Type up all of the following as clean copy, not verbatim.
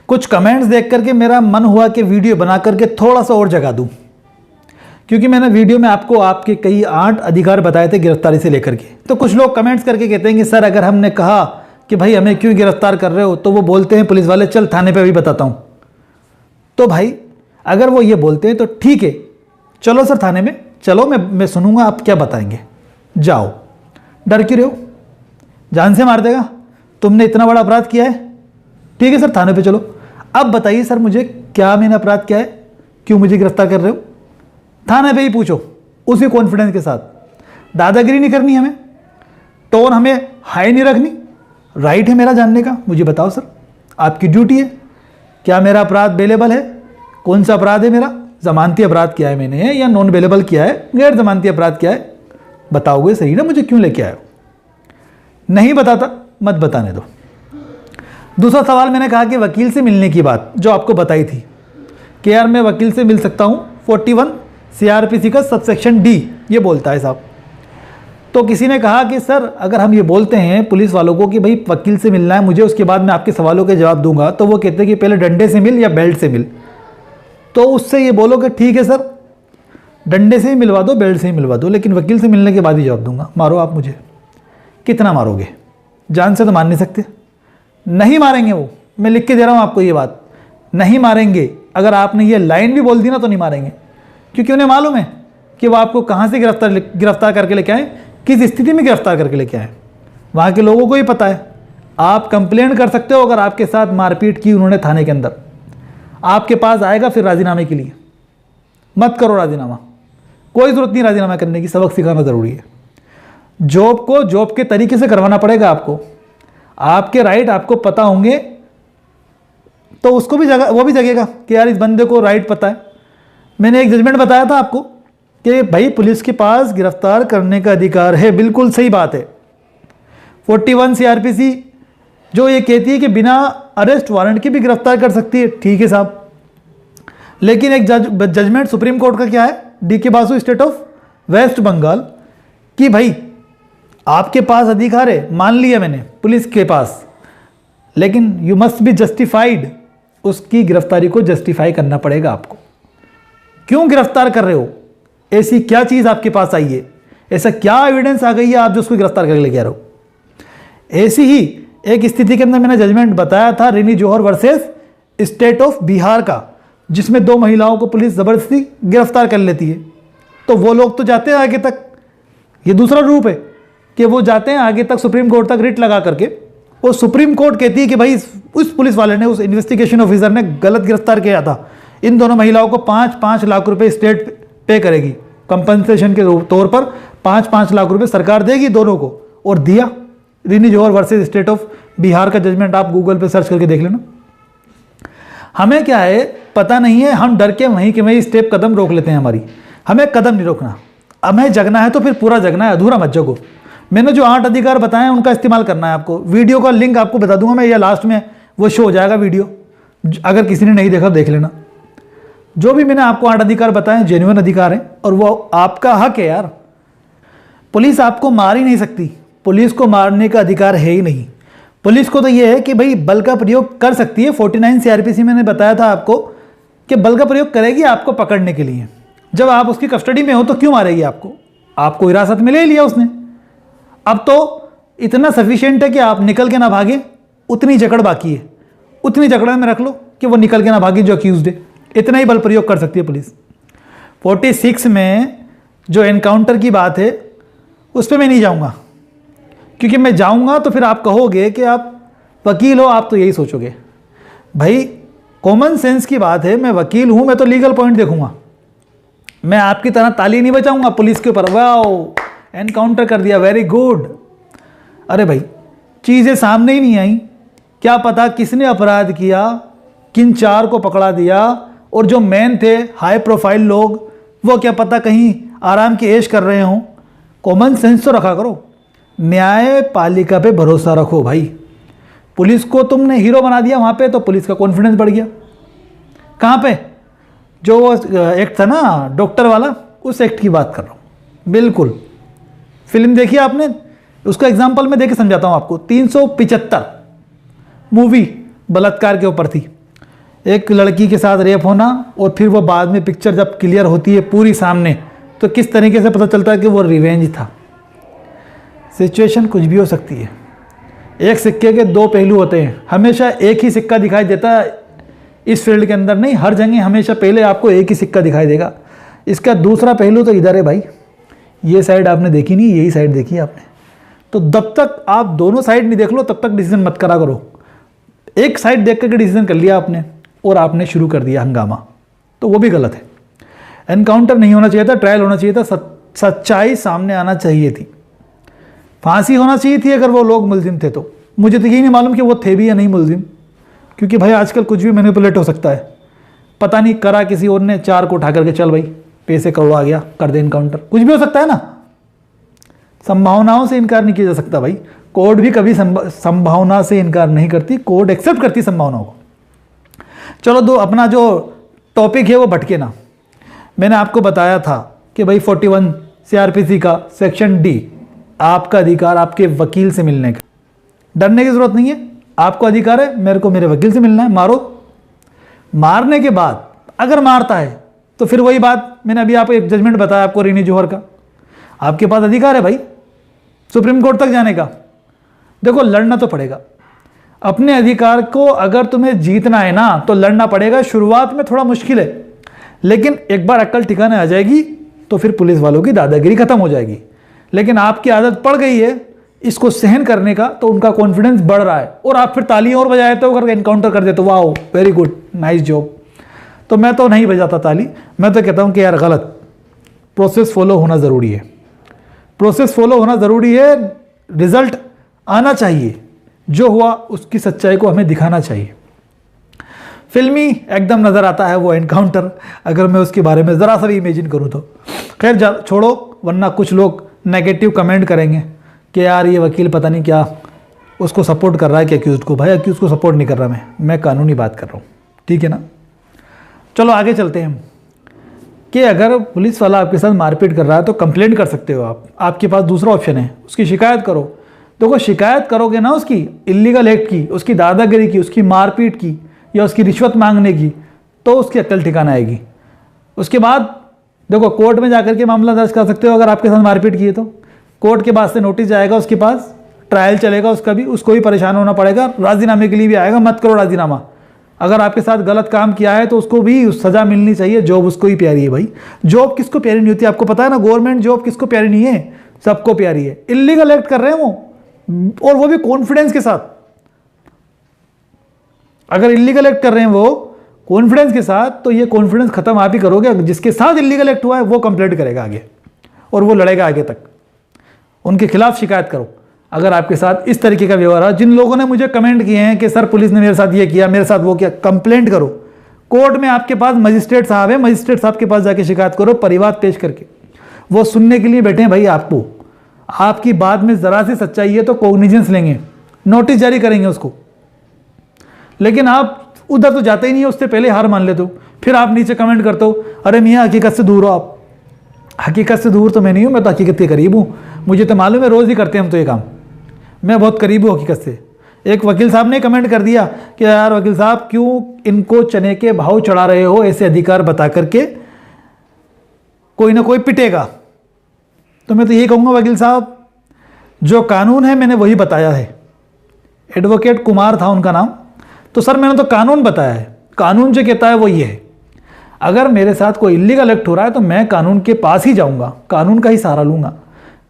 कुछ कमेंट्स देख करके मेरा मन हुआ कि वीडियो बना करके थोड़ा सा और जगा दूं, क्योंकि मैंने वीडियो में आपको आपके कई 8 अधिकार बताए थे गिरफ्तारी से लेकर के। तो कुछ लोग कमेंट्स करके कहते हैं कि सर अगर हमने कहा कि भाई हमें क्यों गिरफ्तार कर रहे हो, तो वो बोलते हैं पुलिस वाले चल थाने पे भी बताता हूँ। तो भाई अगर वो ये बोलते हैं तो ठीक है, चलो सर थाने में चलो, मैं सुनूंगा आप क्या बताएंगे। जाओ, डर क्यों रहे हो? जान से मार देगा, तुमने इतना बड़ा अपराध किया है। ठीक है सर थाने पे चलो। अब बताइए सर मुझे क्या मैंने अपराध किया है, क्यों मुझे गिरफ्तार कर रहे हो? थाने पे ही पूछो उसी कॉन्फिडेंस के साथ। दादागिरी नहीं करनी हमें, टोन हमें हाई नहीं रखनी। राइट है मेरा जानने का, मुझे बताओ सर, आपकी ड्यूटी है। क्या मेरा अपराध बेलेबल है? कौन सा अपराध है मेरा? जमानती अपराध किया है मैंने या नॉन बेलेबल किया है, गैर जमानती अपराध किया है? बताओगे सही ना मुझे क्यों लेके आए हो? नहीं बताता, मत बताने दो। दूसरा सवाल मैंने कहा कि वकील से मिलने की बात जो आपको बताई थी कि यार मैं वकील से मिल सकता हूँ, 41 CRPC का सबसेक्शन D ये बोलता है साहब। तो किसी ने कहा कि सर अगर हम ये बोलते हैं पुलिस वालों को कि भाई वकील से मिलना है मुझे, उसके बाद मैं आपके सवालों के जवाब दूंगा, तो वो कहते हैं कि पहले डंडे से मिल या बेल्ट से मिल। तो उससे ये बोलो कि ठीक है सर डंडे से ही मिलवा दो, बेल्ट से ही मिलवा दो, लेकिन वकील से मिलने के बाद ही जवाब दूंगा। मारो आप मुझे। कितना मारोगे? जान से तो मार नहीं सकते। नहीं मारेंगे वो, मैं लिख के दे रहा हूँ आपको ये बात, नहीं मारेंगे। अगर आपने ये लाइन भी बोल दी ना तो नहीं मारेंगे, क्योंकि उन्हें मालूम है कि वो आपको कहाँ से गिरफ्तार करके लेके आए, किस स्थिति में गिरफ्तार करके लेके आए। वहाँ के लोगों को ही पता है। आप कंप्लेंट कर सकते हो अगर आपके साथ मारपीट की उन्होंने थाने के अंदर, आपके पास आएगा फिर राजीनामे के लिए। मत करो राजीनामा, कोई ज़रूरत नहीं राजीनामा करने की, सबक सिखाना ज़रूरी है। जॉब को जॉब के तरीके से करवाना पड़ेगा आपको। आपके राइट आपको पता होंगे तो उसको भी वो भी जगेगा कि यार इस बंदे को राइट पता है। मैंने एक जजमेंट बताया था आपको कि भाई पुलिस के पास गिरफ्तार करने का अधिकार है, बिल्कुल सही बात है। 41 CRPC जो ये कहती है कि बिना अरेस्ट वारंट के भी गिरफ्तार कर सकती है, ठीक है साहब। लेकिन एक जजमेंट सुप्रीम कोर्ट का क्या है, DK Basu state of West Bengal, कि भाई आपके पास अधिकार है, मान लिया मैंने पुलिस के पास, लेकिन यू मस्ट बी जस्टिफाइड। उसकी गिरफ्तारी को जस्टिफाई करना पड़ेगा आपको। क्यों गिरफ्तार कर रहे हो? ऐसी क्या चीज़ आपके पास आई है, ऐसा क्या एविडेंस आ गई है आप जो उसको गिरफ्तार करके लेके आ रहे हो? ऐसी ही एक स्थिति के अंदर मैंने जजमेंट बताया था रिनी जौहर वर्सेस स्टेट ऑफ बिहार का, जिसमें 2 महिलाओं को पुलिस ज़बरदस्ती गिरफ्तार कर लेती है। तो वो लोग तो जाते हैं आगे तक, ये दूसरा रूप है कि वो जाते हैं आगे तक, सुप्रीम कोर्ट तक रिट लगा करके। और सुप्रीम कोर्ट कहती है कि भाई उस पुलिस वाले ने, उस इन्वेस्टिगेशन ऑफिसर ने गलत गिरफ्तार किया था। इन दोनों महिलाओं को 5-5 लाख रुपए स्टेट पे करेगी, कंपनसेशन के तौर पर 5-5 लाख रुपए सरकार देगी दोनों को, और दिया। रिनी जौहर वर्सेस स्टेट ऑफ बिहार का जजमेंट आप गूगल पे सर्च करके देख लेना। हमें क्या है पता नहीं है, हम डर के वहीं के वहीं स्टेप कदम रोक लेते हैं हमारी। हमें कदम नहीं रोकना, हमें जगना है तो फिर पूरा जगना है, अधूरा मत जगो। मैंने जो 8 अधिकार बताए हैं उनका इस्तेमाल करना है आपको। वीडियो का लिंक आपको बता दूंगा मैं, या लास्ट में वो शो हो जाएगा वीडियो, अगर किसी ने नहीं देखा देख लेना। जो भी मैंने आपको 8 अधिकार बताए हैं जेन्युइन अधिकार हैं, और वो आपका हक है यार। पुलिस आपको मार ही नहीं सकती, पुलिस को मारने का अधिकार है ही नहीं। पुलिस को तो ये है कि भाई बल का प्रयोग कर सकती है। 49 CRPC मैंने बताया था आपको कि बल का प्रयोग करेगी आपको पकड़ने के लिए। जब आप उसकी कस्टडी में हो तो क्यों मारेगी आपको? आपको हिरासत में ले लिया उसने, अब तो इतना सफिशिएंट है कि आप निकल के ना भागे, उतनी जकड़ बाकी है। उतनी जकड़ में रख लो कि वो निकल के ना भागे जो अक्यूज्ड है। इतना ही बल प्रयोग कर सकती है पुलिस। 46 में जो एनकाउंटर की बात है उस पर मैं नहीं जाऊंगा, क्योंकि मैं जाऊंगा तो फिर आप कहोगे कि आप वकील हो, आप तो यही सोचोगे। भाई कॉमन सेंस की बात है, मैं वकील हूं, मैं तो लीगल पॉइंट देखूंगा। मैं आपकी तरह ताली नहीं बजाऊंगा पुलिस के ऊपर, वाओ एनकाउंटर कर दिया, वेरी गुड। अरे भाई चीज़ें सामने ही नहीं आई, क्या पता किसने अपराध किया, किन 4 को पकड़ा दिया, और जो मेन थे हाई प्रोफाइल लोग वो क्या पता कहीं आराम की ऐश कर रहे हों। कॉमन सेंस तो रखा करो, न्यायपालिका पे भरोसा रखो भाई। पुलिस को तुमने हीरो बना दिया वहाँ पे, तो पुलिस का कॉन्फिडेंस बढ़ गया। कहाँ पे? जो वो एक्ट था ना डॉक्टर वाला, उस एक्ट की बात कर रहा हूँ। बिल्कुल, फिल्म देखी आपने? उसका एग्जाम्पल मैं देके समझाता हूँ आपको। 375 मूवी बलात्कार के ऊपर थी। एक लड़की के साथ रेप होना और फिर वो बाद में पिक्चर जब क्लियर होती है पूरी सामने, तो किस तरीके से पता चलता है कि वो रिवेंज था। सिचुएशन कुछ भी हो सकती है। एक सिक्के के दो पहलू होते हैं, हमेशा एक ही सिक्का दिखाई देता है इस फील्ड के अंदर नहीं, हर जगह हमेशा पहले आपको एक ही सिक्का दिखाई देगा। इसका दूसरा पहलू तो इधर है भाई, ये साइड आपने देखी नहीं, यही साइड देखी आपने। तो जब तक आप दोनों साइड नहीं देख लो तब तक डिसीजन मत करा करो। एक साइड देख करके डिसीजन कर लिया आपने और आपने शुरू कर दिया हंगामा, तो वो भी गलत है। एनकाउंटर नहीं होना चाहिए था, ट्रायल होना चाहिए था, सच्चाई सामने आना चाहिए थी, फांसी होना चाहिए थी अगर वो लोग मुलजिम थे तो। मुझे तो यही नहीं मालूम कि वो थे भी या नहीं मुलजिम, क्योंकि भाई आजकल कुछ भी मैनिपुलेट हो सकता है। पता नहीं करा किसी और ने, चार को उठा करके चल भाई पैसे करोड़ आ गया, कर दे इनकाउंटर, कुछ भी हो सकता है ना। संभावनाओं से इनकार नहीं किया जा सकता भाई। कोर्ट भी कभी संभावना से इनकार नहीं करती, कोर्ट एक्सेप्ट करती संभावनाओं को। चलो दो अपना जो टॉपिक है वो भटके ना। मैंने आपको बताया था कि भाई 41 CRPC का सेक्शन D, आपका अधिकार आपके वकील से मिलने का, डरने की जरूरत नहीं है। आपको अधिकार है, मेरे को मेरे वकील से मिलना है, मारो। मारने के बाद अगर मारता है तो फिर वही बात, मैंने अभी आपको एक जजमेंट बताया आपको रीनी जौहर का, आपके पास अधिकार है भाई सुप्रीम कोर्ट तक जाने का। देखो लड़ना तो पड़ेगा अपने अधिकार को, अगर तुम्हें जीतना है ना तो लड़ना पड़ेगा। शुरुआत में थोड़ा मुश्किल है, लेकिन एक बार अक्ल ठिकाने आ जाएगी तो फिर पुलिस वालों की दादागिरी खत्म हो जाएगी। लेकिन आपकी आदत पड़ गई है इसको सहन करने का, तो उनका कॉन्फिडेंस बढ़ रहा है और आप फिर तालियां और बजाते हो करके एनकाउंटर कर देते हो, wow very good nice job. तो मैं तो नहीं बजाता ताली, मैं तो कहता हूं कि यार गलत, प्रोसेस फॉलो होना ज़रूरी है, प्रोसेस फॉलो होना ज़रूरी है, रिजल्ट आना चाहिए, जो हुआ उसकी सच्चाई को हमें दिखाना चाहिए। फिल्मी एकदम नज़र आता है वो एनकाउंटर, अगर मैं उसके बारे में ज़रा सा भी इमेजिन करूँ तो। खैर छोड़ो, वरना कुछ लोग नेगेटिव कमेंट करेंगे कि यार ये वकील पता नहीं क्या उसको सपोर्ट कर रहा है कि अक्यूज़ को। भाई अक्यूज़ को सपोर्ट नहीं कर रहा मैं कानूनी बात कर रहा हूँ, ठीक है ना। चलो आगे चलते हैं कि अगर पुलिस वाला आपके साथ मारपीट कर रहा है तो कंप्लेंट कर सकते हो आप, आपके पास दूसरा ऑप्शन है, उसकी शिकायत करो। देखो शिकायत करोगे ना उसकी इल्लीगल एक्ट की, उसकी दादागिरी की, उसकी मारपीट की या उसकी रिश्वत मांगने की, तो उसकी अक्ल ठिकाना आएगी। उसके बाद देखो कोर्ट में जाकर के मामला दर्ज कर सकते हो। अगर आपके साथ मारपीट की है तो कोर्ट के पास से नोटिस जाएगा, उसके पास ट्रायल चलेगा, उसका भी उसको भी परेशान होना पड़ेगा, राजीनामे के लिए भी आएगा, मत करो राजीनामा। अगर आपके साथ गलत काम किया है तो उसको भी सजा मिलनी चाहिए। जॉब उसको ही प्यारी है भाई, जॉब किसको प्यारी नहीं होती, आपको पता है ना। गवर्नमेंट जॉब किसको प्यारी नहीं है, सबको प्यारी है। इल्लीगल एक्ट कर रहे हैं वो, और वो भी कॉन्फिडेंस के साथ। अगर इल्लीगल एक्ट कर रहे हैं वो कॉन्फिडेंस के साथ, तो ये कॉन्फिडेंस खत्म आप ही करोगे। जिसके साथ इल्लीगल एक्ट हुआ है वो कंप्लेंट करेगा आगे और वो लड़ेगा आगे तक। उनके खिलाफ शिकायत करो अगर आपके साथ इस तरीके का व्यवहार है। जिन लोगों ने मुझे कमेंट किए हैं कि सर पुलिस ने मेरे साथ ये किया, मेरे साथ वो किया, कंप्लेंट करो। कोर्ट में आपके पास मजिस्ट्रेट साहब है, मजिस्ट्रेट साहब के पास जाके शिकायत करो, परिवाद पेश करके। वो सुनने के लिए बैठे हैं भाई आपको। आपकी बात में जरा सी सच्चाई है तो कॉग्निजेंस लेंगे, नोटिस जारी करेंगे उसको। लेकिन आप उधर तो जाते ही नहीं है, उससे पहले हार मान लेते हो। फिर आप नीचे कमेंट करते हो, अरे मियाँ हकीकत से दूर हो आप। हकीकत से दूर तो मैं नहीं हूँ, मैं तो हकीकत के करीब हूँ। मुझे तो मालूम है, रोज़ ही करते हैं हम तो ये काम, मैं बहुत करीब हूँ हकीकत से। एक वकील साहब ने कमेंट कर दिया कि यार वकील साहब क्यों इनको चने के भाव चढ़ा रहे हो, ऐसे अधिकार बता करके कोई ना कोई पिटेगा। तो मैं तो यही कहूँगा वकील साहब, जो कानून है मैंने वही बताया है। एडवोकेट कुमार था उनका नाम। तो सर मैंने तो कानून बताया है, कानून जो कहता है वो ये है। अगर मेरे साथ कोई इल्लीगल एक्ट हो रहा है तो मैं कानून के पास ही जाऊंगा, कानून का ही सहारा लूंगा।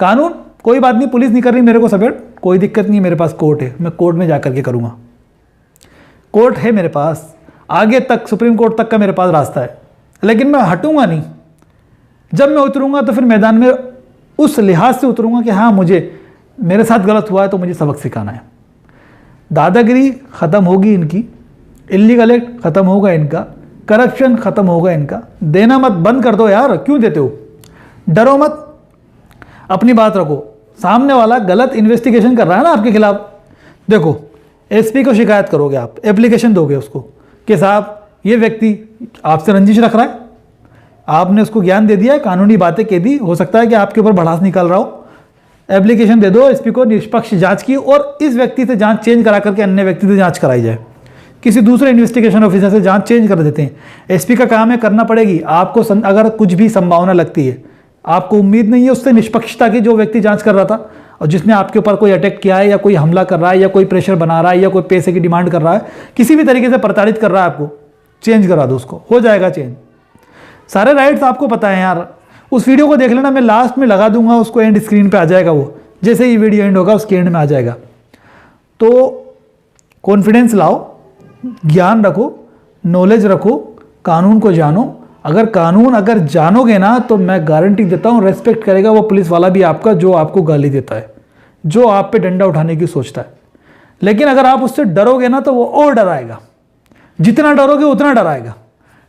कानून कोई बात नहीं, पुलिस नहीं कर रही मेरे को सपोर्ट, कोई दिक्कत नहीं, मेरे पास कोर्ट है, मैं कोर्ट में जा करके करूंगा। कोर्ट है मेरे पास, आगे तक सुप्रीम कोर्ट तक का मेरे पास रास्ता है। लेकिन मैं हटूंगा नहीं। जब मैं उतरूंगा तो फिर मैदान में उस लिहाज से उतरूंगा कि हाँ मुझे मेरे साथ गलत हुआ है तो मुझे सबक सिखाना है। दादागिरी ख़त्म होगी इनकी, इल्लीगल एक्ट ख़त्म होगा इनका, करप्शन ख़त्म होगा इनका। देना मत, बंद कर दो यार, क्यों देते हो? डरो मत, अपनी बात रखो। सामने वाला गलत इन्वेस्टिगेशन कर रहा है ना आपके खिलाफ। देखो एसपी को शिकायत करोगे आप, एप्लीकेशन दोगे उसको कि साहब ये व्यक्ति आपसे रंजिश रख रहा है, आपने उसको ज्ञान दे दिया, कानूनी बातें कह दी, हो सकता है कि आपके ऊपर भड़ास निकाल रहा हो। एप्लीकेशन दे दो एसपी को, निष्पक्ष जांच की, और इस व्यक्ति से जांच चेंज करा करके अन्य व्यक्ति से जांच कराई जाए। किसी दूसरे इन्वेस्टिगेशन ऑफिसर से जांच चेंज कर देते हैं। एसपी का काम है, करना पड़ेगी आपको। अगर कुछ भी संभावना लगती है, आपको उम्मीद नहीं है उससे निष्पक्षता की, जो व्यक्ति जांच कर रहा था और जिसने आपके ऊपर कोई अटैक किया है या कोई हमला कर रहा है या कोई प्रेशर बना रहा है या कोई पैसे की डिमांड कर रहा है, किसी भी तरीके से प्रताड़ित कर रहा है आपको, चेंज करा दो उसको, हो जाएगा चेंज। सारे राइट्स आपको पता है यार। उस वीडियो को देख लेना, मैं लास्ट में लगा दूंगा उसको, एंड स्क्रीन पे आ जाएगा वो, जैसे ही वीडियो एंड होगा उसके एंड में आ जाएगा। तो कॉन्फिडेंस लाओ, ज्ञान रखो, नॉलेज रखो, कानून को जानो। अगर जानोगे ना तो मैं गारंटी देता हूँ रेस्पेक्ट करेगा वो पुलिस वाला भी आपका, जो आपको गाली देता है, जो आप पे डंडा उठाने की सोचता है। लेकिन अगर आप उससे डरोगे ना तो वो और डराएगा, जितना डरोगे उतना डराएगा।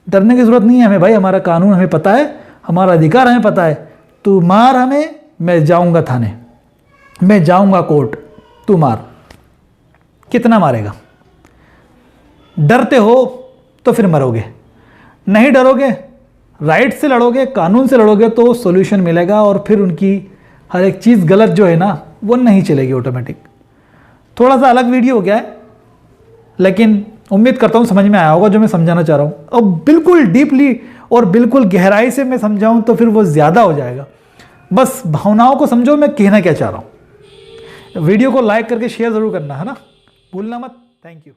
डरने की जरूरत नहीं है हमें भाई, हमारा कानून हमें पता है, हमारा अधिकार हमें पता है। तू मार हमें, मैं जाऊंगा थाने, मैं जाऊंगा कोर्ट, तू मार। कितना मारेगा? डरते हो तो फिर मरोगे, नहीं डरोगे, राइट से लड़ोगे, कानून से लड़ोगे तो सॉल्यूशन मिलेगा और फिर उनकी हर एक चीज़ गलत जो है ना वो नहीं चलेगी ऑटोमेटिक। थोड़ा सा अलग वीडियो हो गया है, लेकिन उम्मीद करता हूँ समझ में आया होगा जो मैं समझाना चाह रहा हूँ। और बिल्कुल डीपली और बिल्कुल गहराई से मैं समझाऊँ तो फिर वो ज़्यादा हो जाएगा। बस भावनाओं को समझो मैं कहना क्या चाह रहा हूँ। वीडियो को लाइक करके शेयर ज़रूर करना है ना, भूलना मत। Thank you.